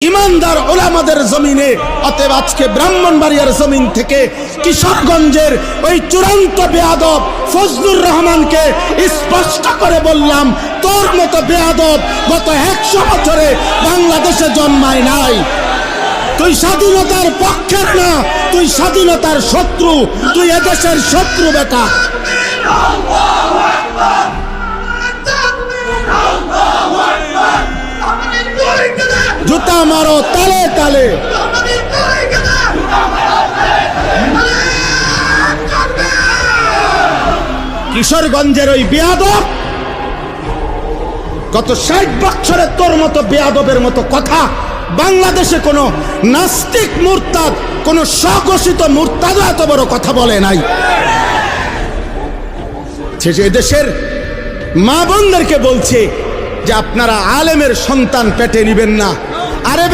ইমানদার ওলামাদের জমিনে। অতএব আজকে ব্রাহ্মণবাড়িয়ার জমিন থেকে কিশোরগঞ্জের ওই চূড়ান্ত বেয়াদব ফজলুর রহমানকে স্পষ্ট করে বললাম, তোর মতো বেয়াদব গত 100 বছরে বাংলাদেশে জন্মায় নাই। তুই স্বাধীনতার পক্ষের না, তুই স্বাধীনতার শত্রু, তুই এদেশের শত্রু বেটা। জুতা মারো তালে তালে। কিশোরগঞ্জের ওই বেয়াদব গত 60 বছরে তোর মতো বেয়াদবের মতো কথা বাংলাদেশে কোনো নাস্তিক মুরতাদ, কোনো স্বঘোষিত মুরতাদ এত বড় কথা বলে নাই। শেষে এদেশের মা বোনদেরকে বলছে যে আপনারা আলেমের সন্তান পেটে নিবেন না। আরে